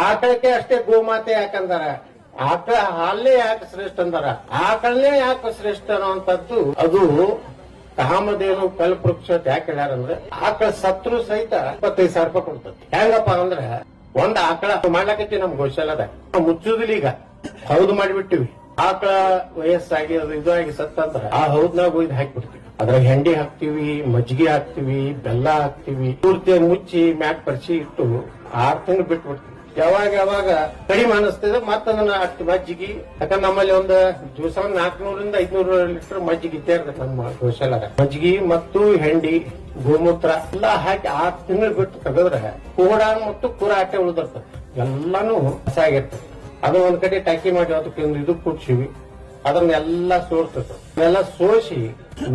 ಆಕಳಕ್ಕೆ ಅಷ್ಟೇ ಗೋಮಾತೆ ಯಾಕಂದಾರ, ಆಕಳ ಹಾಲೇ ಯಾಕೆ ಶ್ರೇಷ್ಠ ಅಂದಾರ, ಆಕಳನೇ ಯಾಕೆ ಶ್ರೇಷ್ಠ ಅನ್ನುವಂಥದ್ದು ಅದು ಕಾಮಧೇನು ಕಲ್ಪವೃಕ್ಷ ಯಾಕೆ ಹೇಳ್ಯಾರಂದ್ರೆ ಆಕಳ ಸತ್ರು ಸಹಿತ 25,000 ರೂಪಾಯಿ ಕೊಡ್ತದೆ. ಹೆಂಗಪ್ಪ ಅಂದ್ರೆ ಒಂದ್ ಆಕಳ ಮಾಡ್ಲಾಕತ್ತೀವಿ ನಮ್ ಗೋಶಾಲದಾಗ ಮುಚ್ಚುದಿಲ್ಲ. ಈಗ ಹೌದು ಮಾಡಿಬಿಟ್ಟಿವಿ, ಆಕಳ ವಯಸ್ಸಾಗಿ ಅದು ಇದಾಗಿ ಸತ್ತಂದ್ರ ಆ ಹೌದ್ನಾಗ ಒಯ್ದು ಹಾಕಿಬಿಡ್ತೀವಿ. ಅದ್ರಾಗ ಹೆಂಡಿ ಹಾಕ್ತಿವಿ, ಮಜ್ಜಿಗೆ ಹಾಕ್ತಿವಿ, ಬೆಲ್ಲ ಹಾಕ್ತಿವಿ, ಪೂರ್ತಿ ಮುಚ್ಚಿ ಮ್ಯಾಟ್ ಪರಿಸಿ ಇಟ್ಟು 6 ತಿಂಗಳು ಬಿಟ್ಬಿಡ್ತೀವಿ. ಯಾವಾಗ ಕಡಿಮೆ ಅನಿಸ್ತದೆ ಮತ್ತೆ ಅದನ್ನ ಅಷ್ಟು ಮಜ್ಜಿಗೆ, ಯಾಕಂದ್ರೆ ನಮ್ಮಲ್ಲಿ ಒಂದು ದಿವಸ 400 ರಿಂದ 500 ಲೀಟರ್ ಮಜ್ಜಿಗೆ ಇದ್ದೇ ಇರ್ತದೆ ನಮ್ಮ ಗೋಶಾಲಾಗ. ಮಜ್ಜಿಗೆ ಮತ್ತು ಹೆಂಡಿ ಗೋಮೂತ್ರ ಎಲ್ಲ ಹಾಕಿ 6 ತಿಂಗಳು ಬಿಟ್ಟು ತೆಗೆದ್ರೆ ಕೂಡ ಮತ್ತು ಕೂರ ಆಟೆ ಉಳಿದಿರ್ತದೆ, ಎಲ್ಲಾನು ಹಸ ಆಗಿರ್ತದೆ. ಅದು ಒಂದ್ ಕಡೆ ಟಾಕಿ ಮಾಡಿ ಅದಕ್ಕೆ ಒಂದು ಇದು ಕೂಡ್ಸಿವಿ, ಅದನ್ನೆಲ್ಲ ಸೋರ್ತದೆ. ಅದನ್ನೆಲ್ಲ ಸೋಸಿ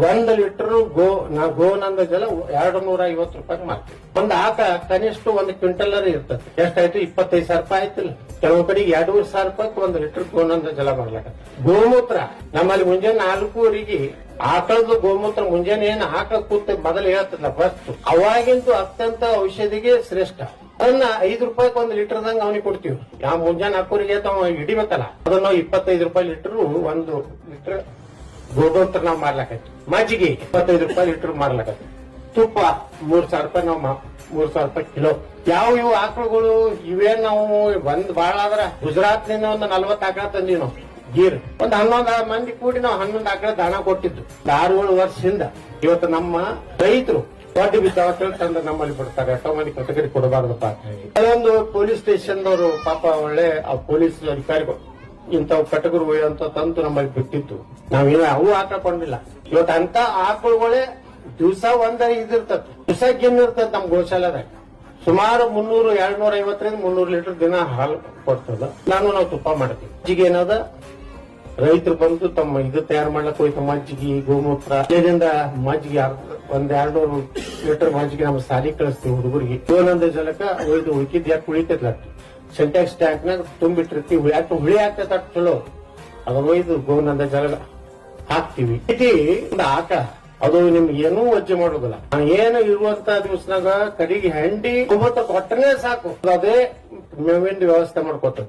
1 ಲೀಟರ್ ಗೋನಂದ ಜಲ 250 ರೂಪಾಯಿ ಮಾಡ್ತೀವಿ. ಒಂದ್ ಆಕ ಕನಿಷ್ಠ 1 ಕ್ವಿಂಟಲ್ ಇರ್ತದೆ. ಎಷ್ಟಾಯ್ತು? 25,000 ರೂಪಾಯಿ ಆಯ್ತಿಲ್ಲ. ಕೆಲವು ಕಡೆ 2,500 ರೂಪಾಯಿ 1 ಲೀಟರ್ ಗೋನಂದ ಜಲ ಮಾಡ್ಲಾಕ. ಗೋಮೂತ್ರ ನಮ್ಮಲ್ಲಿ ಮುಂಜಾನೆ 4:00 ಆಕಳದ ಗೋಮೂತ್ರ ಮುಂಜಾನೆ ಏನ್ ಆಕಳ ಕೂತ ಮೊದಲು ಹೇಳ್ತದ ಫಸ್ಟ್, ಅವಾಗಿಂದು ಅತ್ಯಂತ ಔಷಧಿಗೆ ಶ್ರೇಷ್ಠ. ಅದನ್ನ 5 ರೂಪಾಯಿ 1 ಲೀಟರ್ ದಂಗ ಅವನಿಗೆ ಕೊಡ್ತೀವಿ. ಯಾವ ಮುಂಜಾನೆ 4:00 ತಾವ ಹಿಡಿಬೇಕಲ್ಲ, ಅದನ್ನ 25 ರೂಪಾಯಿ ಲೀಟರ್ 1 ಲೀಟರ್ ಗೋಮೂತ್ರ ನಾವು ಮಾರ್ಲಾಕೈತಿ. ಮಜ್ಜಿಗೆ 25 ರೂಪಾಯಿ ಲೀಟರ್ ಮಾರ್ಲಾಕೈತಿ. ತುಪ್ಪ 3,000 ರೂಪಾಯಿ ನಾವು 3,000 ರೂಪಾಯಿ ಕಿಲೋ. ಇವು ಆಕಳುಗಳು ಇವೇನ್ ನಾವು ಬಂದ್ ಬಾಳ ಆದ್ರ ಗುಜರಾತ್ ನಿಂದ ಒಂದು 40 ಆಕಳ ತಂದೀವಿ ನಾವು. ಗೀರ್ ಒಂದ್ 11 ಮಂದಿ ಕೂಡಿ ನಾವು 11 ಆಕಳ ದಾನ ಕೊಟ್ಟಿದ್ದು 6-7 ವರ್ಷದಿಂದ. ಇವತ್ತು ನಮ್ಮ ರೈತರು ದೊಡ್ಡ ಬಿದ್ದಾವ ತಂದು ನಮ್ಮಲ್ಲಿ ಬಿಡ್ತಾರೆ. ಎಷ್ಟೋ ಮಂದಿ ಕಟಗರಿ ಕೊಡಬಾರ್ದಪ್ಪ. ಅದೊಂದು ಪೊಲೀಸ್ ಸ್ಟೇಷನ್ದವರು ಪಾಪ ಒಳ್ಳೆ ಆ ಪೊಲೀಸ್ ಅಧಿಕಾರಿಗಳು ಇಂಥವು ಕಟಗರು ಅಂತ ತಂದು ನಮ್ಮಲ್ಲಿ ಬಿಟ್ಟಿತ್ತು. ನಾವೇನು ಅವು ಹಾಕೊಂಡಿಲ್ಲ. ಇವತ್ತು ಅಂತ ಆಕಳುಗಳೇ ದಿವಸ ಇದಿರ್ತದೆ, ದಿವಸ ಗಿನ್ನಿರ್ತದೆ. ನಮ್ಮ ಗೋಶಾಲದಾಗ ಸುಮಾರು 250 ರಿಂದ 300 ಲೀಟರ್ ದಿನ ಹಾಲು ಕೊಡ್ತದ. ನಾವು ತುಪ್ಪ ಮಾಡ್ತೀವಿ. ಮಜ್ಜಿಗೆ ಏನದ ರೈತರು ಬಂದು ತಮ್ಮ ಇದು ತಯಾರು ಮಾಡ್ಲಕ್ ಹೋಯ್ತು. ಮಜ್ಜಿಗೆ ಗೋಮೂತ್ರ ಇದರಿಂದ ಮಜ್ಜಿಗೆ 200 ಲೀಟರ್ ಮಜ್ಜಿಗೆ ನಮ್ಮ ಸಾಲಿ ಕಳಿಸ್ತೀವಿ ಹುಡುಗರಿಗೆ. ಗೋನಂದ ಜಲಕ ಒಯ್ದು ಉಳ್ಕಿದ್ ಯಾಕೆ ಉಳಿತೈತ್ಲ ಸಿಂಟ್ಯಾಕ್ಸ್ ಟ್ಯಾಂಕ್ನಾಗ ತುಂಬಿಟ್ಟಿರ್ತೀವಿ. ಯಾಕೆ ಹುಳಿ ಆಗ್ತೈತ ಚಲೋ ಅದನ್ನ ಒಯ್ದು ಗೋನಂದ ಜಲ ಹಾಕ್ತಿವಿ. ಒಂದು ಆಕ ಅದು ನಿಮ್ಗೆ ಏನೂ ವಜ್ಜೆ ಮಾಡೋದಿಲ್ಲ. ಏನು ಇರುವಂತ ದಿವಸನಾಗ ಕಡೆಗೆ ಹೆಂಡಿ ಗೋಮೂತ್ರ ಕೊಟ್ಟನೆ ಸಾಕು, ಅದೇ ಮೇವಿನ ವ್ಯವಸ್ಥೆ ಮಾಡ್ಕೊತ